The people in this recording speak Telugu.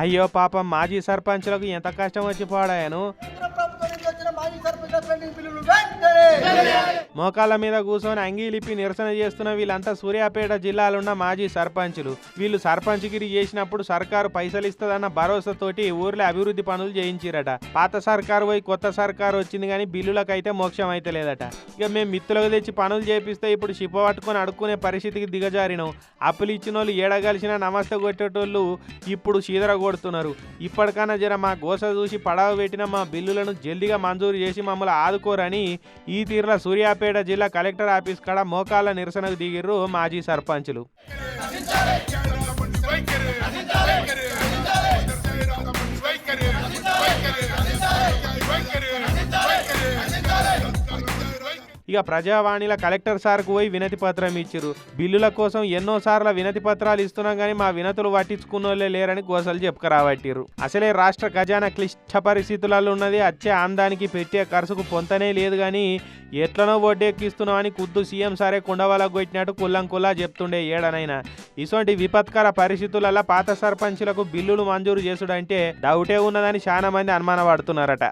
అయ్యో పాపం మాజీ సర్పంచులకు ఎంత కష్టం వచ్చి పోడాయను. మోకాళ్ళ మీద కూర్చొని అంగీలిప్పి నిరసన చేస్తున్న వీళ్ళంతా సూర్యాపేట జిల్లాలున్న మాజీ సర్పంచులు. వీళ్ళు సర్పంచ్గిరి చేసినప్పుడు సర్కారు పైసలు ఇస్తుందన్న భరోసాతోటి ఊర్లో అభివృద్ధి పనులు చేయించిరట. పాత సర్కారు పోయి కొత్త సర్కారు వచ్చింది కానీ బిల్లులకైతే మోక్షం అయితే లేదట. ఇక మేము మిత్తులకు తెచ్చి పనులు చేపిస్తే ఇప్పుడు చిప్ప పట్టుకొని అడుక్కునే పరిస్థితికి దిగజారినాం. అప్పులు ఇచ్చిన వాళ్ళు ఏడగలిసిన నమస్తే కొట్టేటోళ్ళు ఇప్పుడు చీదర కొడుతున్నారు. ఇప్పటికన్నా జర మా గోస చూసి పడవ పెట్టిన మా బిల్లులను జల్దిగా మంజూరు చేసి మమ్మల్ని ఆదుకోరని ఈ తీరులో సూర్యాపేట జిల్లా కలెక్టర్ ఆఫీస్ కాడ మోకాళ్ళ నిరసనకు దిగిర్రు మాజీ సర్పంచులు. ఇక ప్రజావాణిలో కలెక్టర్ సార్కు పోయి వినతి పత్రం ఇచ్చిరు. బిల్లుల కోసం ఎన్నోసార్లు వినతి పత్రాలు ఇస్తున్నాం కానీ మా వినతులు పట్టించుకున్నోళ్ళే లేరని గోసలు చెప్పుకరాబట్టిరు. అసలే రాష్ట్ర ఖజానా క్లిష్ట పరిస్థితులలో ఉన్నది. వచ్చే ఆందానికి పెట్టే ఖర్చుకు పొంతనే లేదు కానీ ఎట్లనో వడ్డెక్కిస్తున్నామని కుద్దు సీఎం సారే కుండవలకు కొట్టినట్టు కుల్లంకుల్లా చెప్తుండే ఏడనైనా. ఇటువంటి విపత్కర పరిస్థితులలో పాత సర్పంచులకు బిల్లులు మంజూరు చేసుడంటే డౌటే ఉన్నదని చాలా మంది అనుమానపడుతున్నారట.